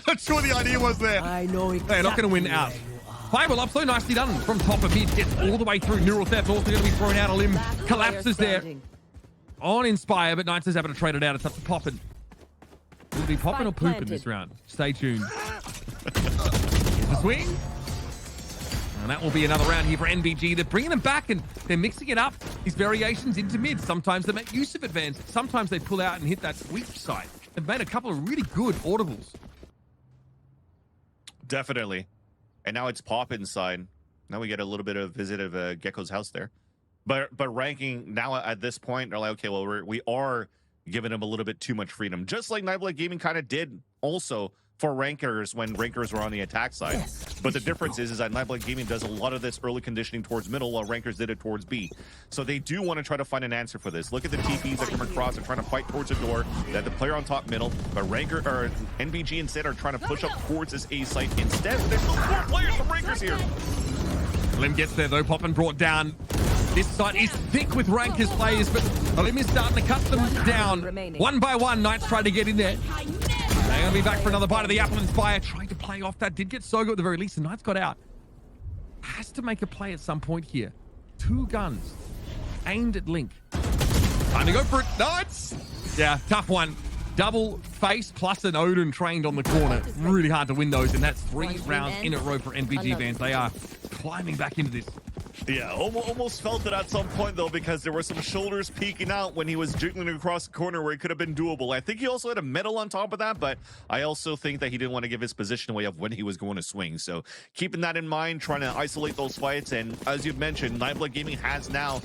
C: Not sure the idea was there.
F: I know it.
C: They're not going to win out. Fireball up, so nicely done from top of mid. Gets all the way through. Neural Theft also going to be thrown out. A limb collapses there on Inspire, but Knights is able to trade it out. It's up to Poppin. Will it be Poppin or Poopin this round? Stay tuned. Here's the swing. And that will be another round here for NBG. They're bringing them back and they're mixing it up. These variations into mid. Sometimes they make use of advance. Sometimes they pull out and hit that sweep side. They've made a couple of really good audibles.
B: Definitely. And now it's Pop inside. Now we get a little bit of visit of Gecko's house there. But ranking now at this point, they're like, okay, well, we are giving them a little bit too much freedom. Just like Nightblight Gaming kind of did also for Rankers when Rankers were on the attack side. Yes. But the difference is that Nightblight Gaming does a lot of this early conditioning towards middle while Rankers did it towards B. So they do want to try to find an answer for this. Look at the TPs that come across and trying to fight towards the door. They have the player on top middle, but NBG instead are trying to push up towards this A site instead. There's still 4 players from Rankers here.
C: Lim gets there though, Poppin brought down. This side is thick with Rankers players, but Lim is starting to cut them down. One by one, Knights trying to get in there. They're going to be back for another bite of the apple. Inspire trying to play off that. Did get Sogo at the very least. The Knights got out. Has to make a play at some point here. 2 guns aimed at Link. Time to go for it. Knights! Yeah, tough one. Double face plus an Odin trained on the corner. Really hard to win those, and that's 3 rounds in a row for NBG fans. They are climbing back into this.
B: Yeah, almost felt it at some point, though, because there were some shoulders peeking out when he was jiggling across the corner where it could have been doable. I think he also had a medal on top of that, but I also think that he didn't want to give his position away of when he was going to swing. So keeping that in mind, trying to isolate those fights. And as you've mentioned, Nightblood Gaming has now,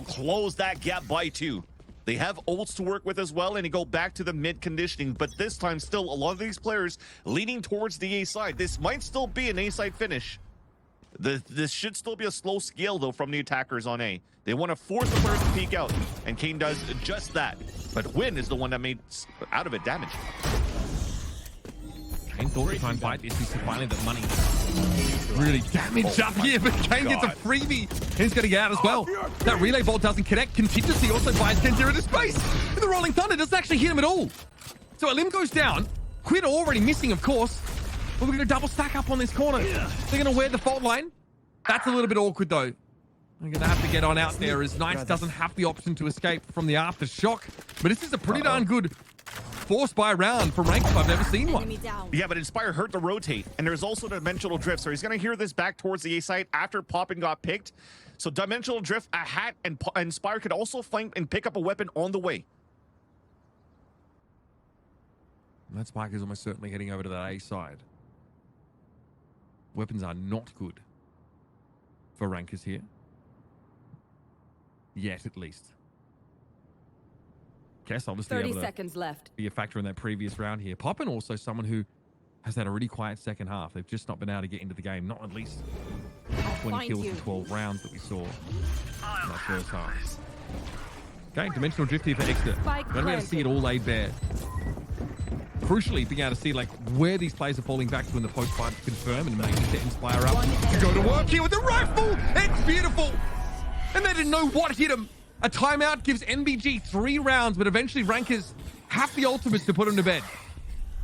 B: closed that gap by 2. They have ults to work with as well, and you go back to the mid conditioning, but this time still a lot of these players leaning towards the A side. This might still be an A side finish. This should still be a slow scale, though, from the attackers on A. They want to force the players to peek out, and Kane does just that. But Win is the one that made out of it damage.
C: Kane thought to try and fight this. He's finally the money really damaged up here, but Kane gets a freebie. He's going to get out as well. That relay bolt doesn't connect. Contingency also buys Kenzer into space. And the Rolling Thunder doesn't actually hit him at all. So Elim goes down. Quid already missing, of course. But we're going to double stack up on this corner. They're going to wear the fault line. That's a little bit awkward, though. We're going to have to get on out there as Knights doesn't have the option to escape from the aftershock. But this is a pretty darn good force by round for rank if I've ever seen one.
B: Yeah, but Inspire hurt the rotate, and there's also Dimensional Drift, so he's going to hear this back towards the A site after Poppin got picked. So Dimensional Drift, a hat, and Inspire could also flank and pick up a weapon on the way.
C: And that Spike is almost certainly heading over to that A side. Weapons are not good for rankers here. Yet, at least. Kess obviously
E: 30
C: able to
E: seconds left.
C: be a factor in that previous round here. Poppin also someone who has had a really quiet second half. They've just not been able to get into the game. Not at least 20 kills in 12 rounds that we saw in that first half. Okay, Dimensional Drift here for Exeter. We're going to be able to see it all laid bare. Crucially, being able to see where these players are falling back to in the post-fight to confirm and make to Inspire up. To go to work here with the rifle. It's beautiful. And they didn't know what hit him. A timeout gives NBG 3 rounds, but eventually rankers have the ultimates to put him to bed.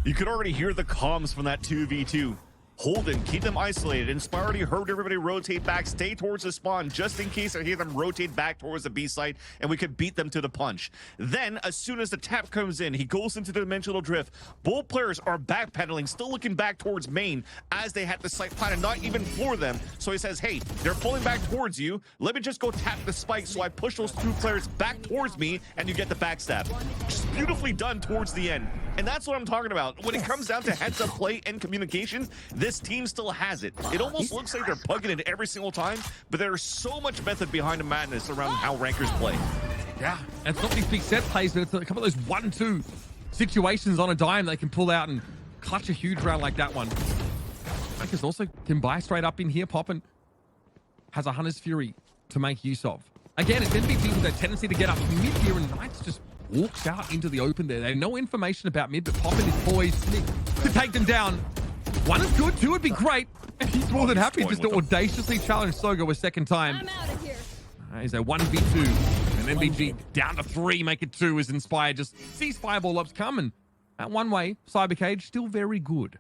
B: You could already hear the comms from that 2v2. Hold them, keep them isolated. Inspire already heard everybody rotate back, stay towards the spawn, just in case I hear them rotate back towards the B site, and we could beat them to the punch. Then, as soon as the tap comes in, he goes into the Dimensional Drift. Both players are backpedaling, still looking back towards main, as they had the site planted, not even for them. So he says, hey, they're pulling back towards you. Let me just go tap the spike, so I push those 2 players back towards me, and you get the backstab. Just beautifully done towards the end. And that's what I'm talking about. When it comes down to heads-up play and communications, this team still has it. It almost looks like they're plugging it every single time, but there's so much method behind the madness around how rankers play.
C: Yeah, and it's not these big set plays, but it's a couple of those 1-2 situations on a dime they can pull out and clutch a huge round like that one. Rankers also can buy straight up in here. Poppin has a Hunter's Fury to make use of. Again, it's NBG with their tendency to get up mid here, and Knights just walks out into the open there. They have no information about mid, but Poppin is poised to take them down. 1 is good, 2 would be great. And he's more than happy just to audaciously challenge Sogo a second time.
E: I'm out of here.
C: He's a 1v2. And NBG down to 3, make it 2 as Inspire just sees Fireball Ops coming. That one way, Cybercage still very good.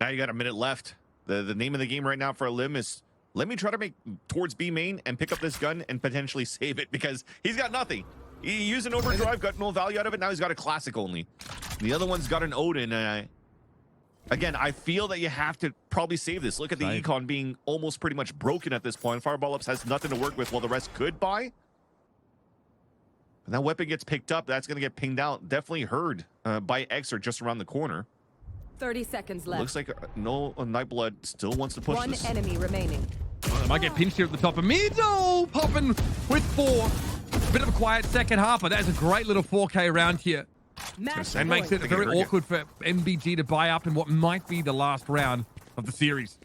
B: Now you got a minute left. The name of the game right now for Elim is, let me try to make towards B main and pick up this gun and potentially save it, because he's got nothing. He used an overdrive, got no value out of it. Now he's got a classic only. The other one's got an Odin. Again, I feel that you have to probably save this. Look at the econ being almost pretty much broken at this point. Fireball Ups has nothing to work with while the rest could buy. And that weapon gets picked up. That's going to get pinged out. Definitely heard by Exer just around the corner.
E: 30 seconds left.
B: Looks like no Nightblood still wants to push
E: One
B: this.
E: enemy remaining.
C: Well, they might get pinched here at the top of mid. Oh, Poppin with 4. Bit of a quiet second half, but that's a great little 4K round here. And makes it very awkward for NBG to buy up in what might be the last round of the series.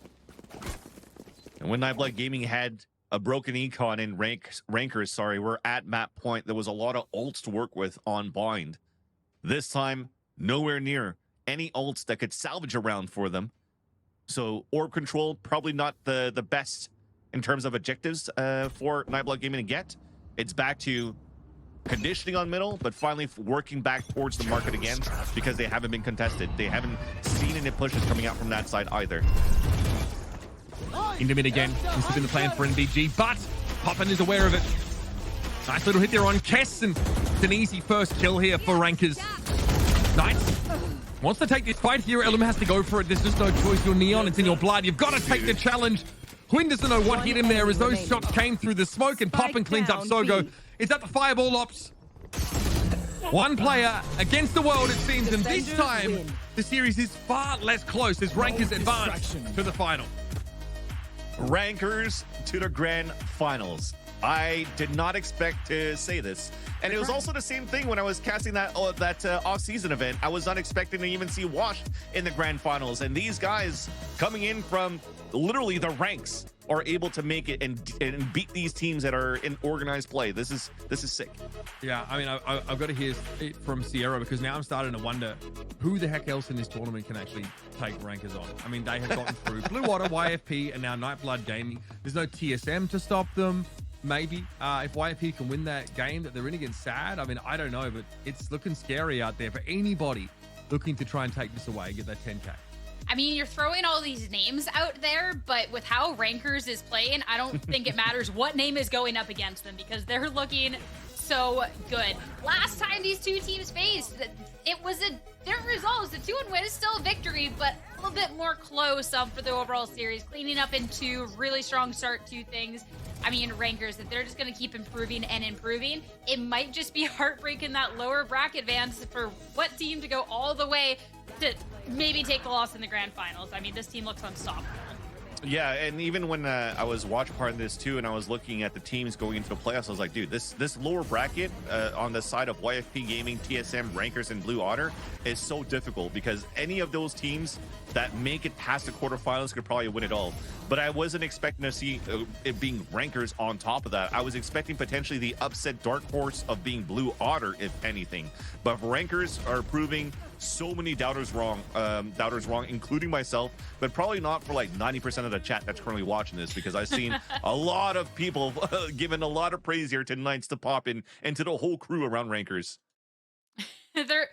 B: And when Nightblood Gaming had a broken econ in rankers, we're at map point. There was a lot of ults to work with on bind. This time, nowhere near any ults that could salvage a round for them. So orb control, probably not the best in terms of objectives for Nightblood Gaming to get. It's back to conditioning on middle, but finally working back towards the market again because they haven't been contested. They haven't seen any pushes coming out from that side either.
C: Into mid again. This has been the plan for NBG, but Poppin is aware of it. Nice little hit there on Kess, and it's an easy first kill here for rankers. Knights wants to take this fight here. Elim has to go for it. There's just no choice. You're Neon. It's in your blood. You've got to take the challenge. Quinn doesn't know what
E: One
C: hit him there as those
E: enemy
C: shots came through the smoke, and Poppin cleans up
E: down,
C: Sogo.
E: B.
C: Is that the fireball ops? One player against the world, it seems, and this
E: Defenders
C: time
E: win.
C: the series is far less close as Rankers advance
D: distraction.
C: to the final.
B: Rankers to the grand finals. I did not expect to say this, and it was also the same thing when I was casting that off-season event. I was not expecting to even see Wash in the grand finals, and these guys coming in from literally the ranks are able to make it and beat these teams that are in organized play. This is sick.
C: Yeah, I mean, I've got to hear it from Sierra, because now I'm starting to wonder who the heck else in this tournament can actually take Rankers on. I mean, they have gotten through Blue Water, YFP, and now Nightblood Gaming. There's no TSM to stop them. Maybe if YFP can win that game that they're in against SAD, I mean, I don't know, but it's looking scary out there for anybody looking to try and take this away and get that 10K.
A: I mean, you're throwing all these names out there, but with how Rankers is playing, I don't think it matters what name is going up against them, because they're looking so good. Last time these two teams faced, it was a different result. It's a 2-1 win. It's still a victory, but a little bit more close for the overall series. Cleaning up into really strong start to things. I mean, Rankers, if they're just going to keep improving and improving, it might just be heartbreaking that lower bracket advance for what team to go all the way to maybe take the loss in the grand finals. I mean, this team looks unstoppable.
B: Yeah, and even when I was watching part of this too, and I was looking at the teams going into the playoffs, I was like, dude, this lower bracket on the side of YFP Gaming, TSM, Rankers, and Blue Otter is so difficult, because any of those teams that make it past the quarterfinals could probably win it all. But I wasn't expecting to see it being Rankers on top of that. I was expecting potentially the upset dark horse of being Blue Otter, if anything. But Rankers are proving so many doubters wrong, including myself, but probably not for like 90% of the chat that's currently watching this, because I've seen a lot of people giving a lot of praise here tonight to Poppin and to the whole crew around Rankers.
A: They're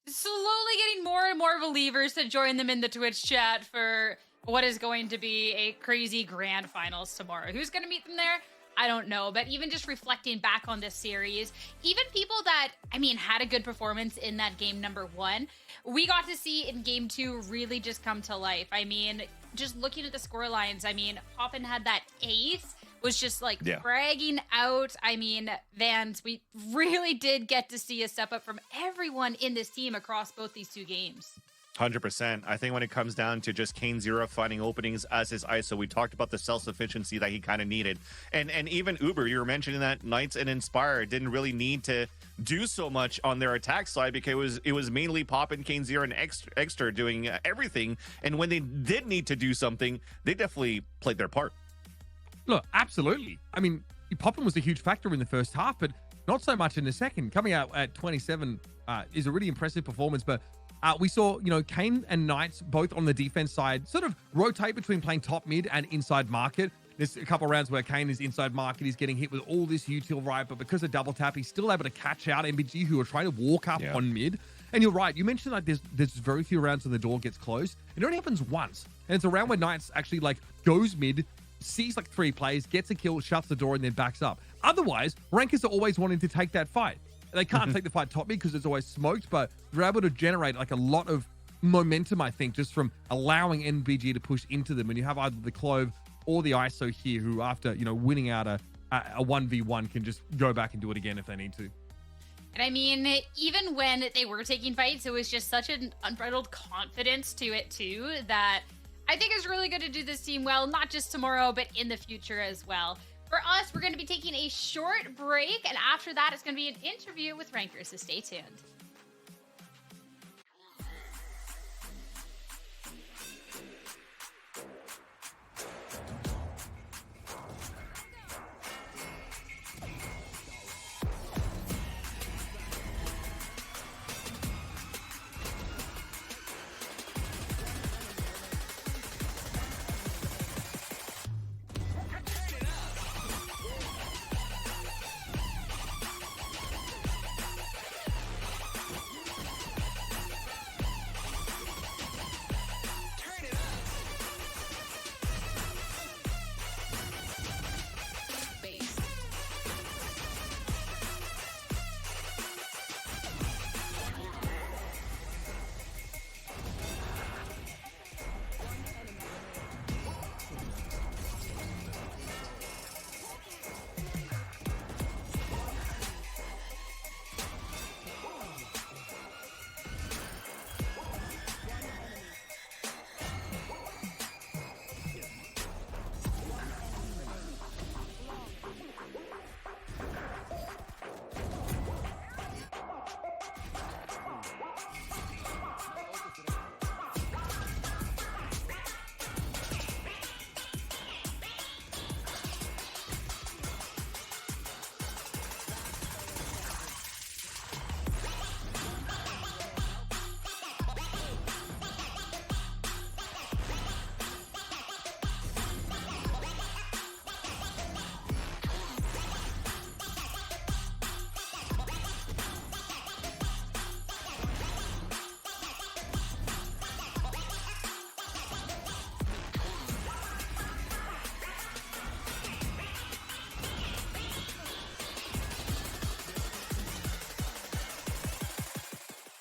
A: slowly getting more and more believers to join them in the Twitch chat for what is going to be a crazy grand finals tomorrow. Who's going to meet them there? I don't know, but even just reflecting back on this series, even people that, I mean, had a good performance in that game number 1, we got to see in game 2 really just come to life. I mean, just looking at the score lines, I mean, Poppin had that ace, was just like bragging out. I mean, Vans, we really did get to see a step up from everyone in this team across both these two games.
B: 100%. I think when it comes down to just Kane Zero finding openings as his ISO, we talked about the self-sufficiency that he kind of needed. And even Uber, you were mentioning that Knights and Inspire didn't really need to do so much on their attack side, because it was mainly Poppin, Kane Zero, and Extra doing everything. And when they did need to do something, they definitely played their part.
C: Look, absolutely. I mean, Poppin was a huge factor in the first half, but not so much in the second. Coming out at 27 is a really impressive performance, but we saw, Kane and Knights both on the defense side sort of rotate between playing top mid and inside market. There's a couple of rounds where Kane is inside market. He's getting hit with all this util, right? But because of double tap, he's still able to catch out NBG, who are trying to walk up on mid. And you're right. You mentioned like there's very few rounds when the door gets closed. It only happens once. And it's a round where Knights actually like goes mid, sees like 3 plays, gets a kill, shuts the door, and then backs up. Otherwise, Rankers are always wanting to take that fight. They can't take the fight top mid because it's always smoked, but they're able to generate like a lot of momentum, I think, just from allowing NBG to push into them. And you have either the Clove or the ISO here, who after, winning out a 1v1 can just go back and do it again if they need to.
A: And I mean, even when they were taking fights, it was just such an unbridled confidence to it too, that I think is really good to do this team well, not just tomorrow, but in the future as well. For us, we're going to be taking a short break, and after that, it's going to be an interview with Rankers, so stay tuned.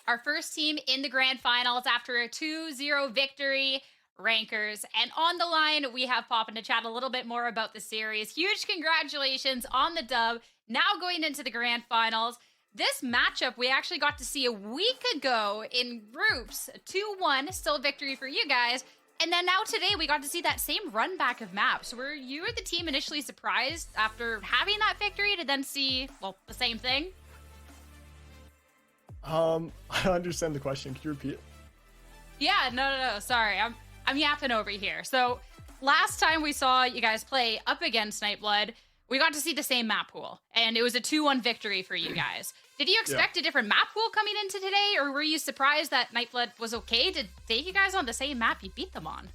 A: our first team in the grand finals after a 2-0 victory, Rankers. And on the line, we have Poppin to chat a little bit more about the series. Huge congratulations on the dub. Now going into the grand finals. This matchup we actually got to see a week ago in groups. 2-1, still a victory for you guys. And then now today we got to see that same run back of maps. Were you or the team initially surprised after having that victory to then see, well, the same thing?
G: I understand the question. Can you repeat?
A: Yeah, no. Sorry, I'm yapping over here. So last time we saw you guys play up against Nightblood, we got to see the same map pool, and it was a 2-1 victory for you guys. Did you expect a different map pool coming into today, or were you surprised that Nightblood was okay to take you guys on the same map you beat them on?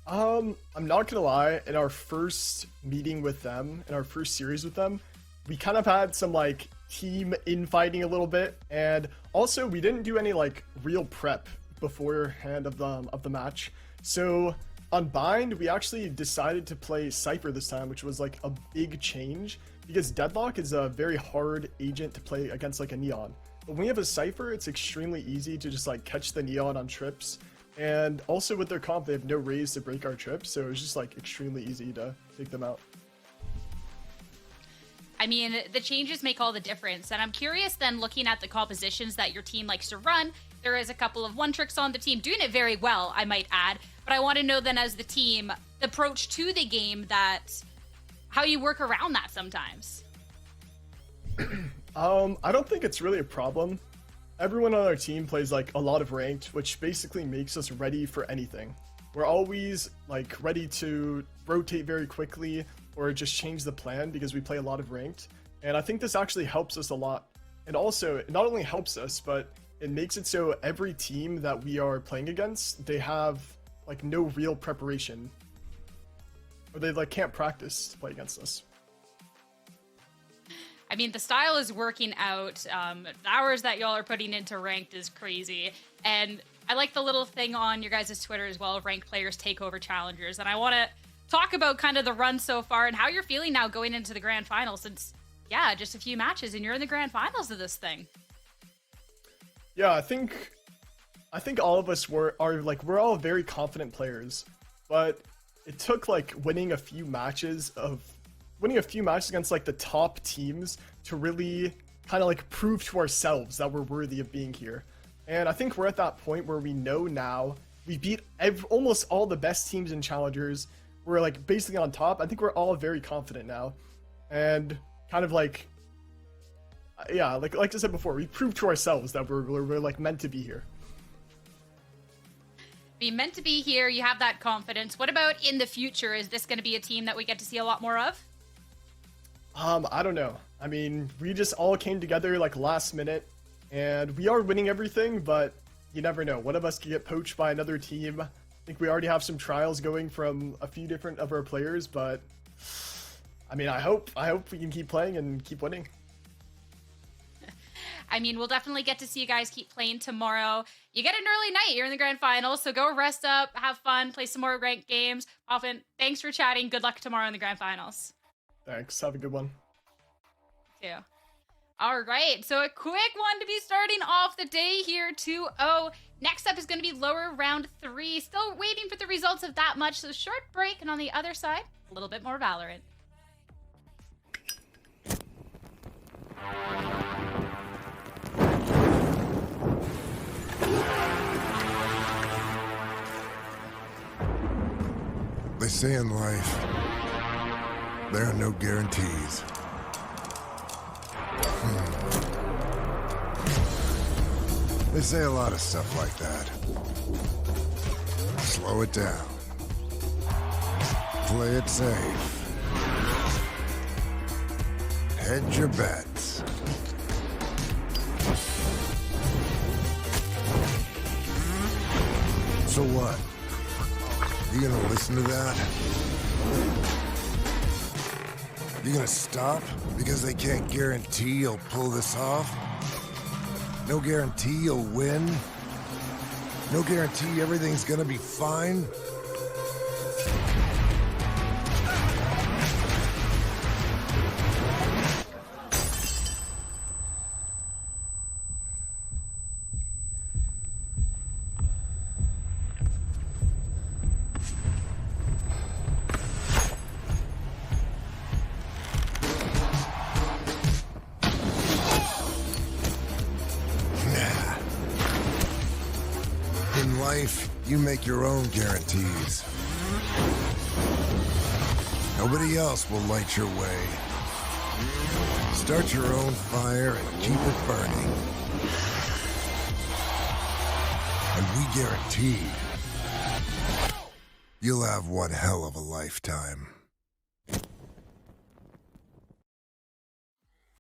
G: I'm not gonna lie, in our first meeting with them, in our first series with them, we kind of had some like team infighting a little bit, and also we didn't do any like real prep beforehand of the match. So on Bind, we actually decided to play Cypher this time, which was like a big change because Deadlock is a very hard agent to play against like a Neon. But when we have a Cypher, it's extremely easy to just like catch the Neon on trips. And also with their comp, they have no raise to break our trips, so it was just like extremely easy to take them out.
A: I mean, the changes make all the difference. And I'm curious then, looking at the compositions that your team likes to run, there is a couple of one tricks on the team, doing it very well, I might add. But I want to know then, as the team, the approach to the game, that how you work around that sometimes.
G: I don't think it's really a problem. Everyone on our team plays like a lot of ranked, which basically makes us ready for anything. We're always like ready to rotate very quickly or just change the plan because we play a lot of ranked. And I think this actually helps us a lot. And also, it not only helps us, but it makes it so every team that we are playing against, they have like no real preparation. Or they like can't practice to play against us.
A: I mean, the style is working out. The hours that y'all are putting into ranked is crazy. And I like the little thing on your guys' Twitter as well, of ranked players take over challengers. And I want to talk about kind of the run so far and how you're feeling now going into the grand finals, since, yeah, just a few matches and you're in the grand finals of this thing.
G: Yeah, I think all of us we're all very confident players, but it took like winning a few matches against like the top teams to really kind of like prove to ourselves that we're worthy of being here. And I think we're at that point where we know now we beat almost all the best teams in challengers. We're like basically on top. I think we're all very confident now, and kind of like, yeah, like I said before, we proved to ourselves that we're like meant to be here.
A: Be meant to be here. You have that confidence. What about in the future? Is this going to be a team that we get to see a lot more of?
G: I don't know. I mean, we just all came together like last minute, and we are winning everything, but you never know. One of us could get poached by another team. I think we already have some trials going from a few different of our players, but I mean, I hope we can keep playing and keep winning.
A: I mean, we'll definitely get to see you guys keep playing tomorrow. You get an early night. You're in the grand finals, so go rest up, have fun, play some more ranked games. Often, thanks for chatting. Good luck tomorrow in the grand finals.
G: Thanks. Have a good one.
A: Yeah. All right, so a quick one to be starting off the day here, 2-0. Next up is going to be lower round 3. Still waiting for the results of that much, so short break, and on the other side, a little bit more Valorant.
H: They say in life, there are no guarantees. They say a lot of stuff like that. Slow it down. Play it safe. Hedge your bets. So what? You gonna listen to that? You gonna stop because they can't guarantee you'll pull this off? No guarantee you'll win? No guarantee everything's gonna be fine? life, you make your own guarantees. Nobody else will light your way. Start your own fire and keep it burning. And we guarantee you'll have one hell of a lifetime.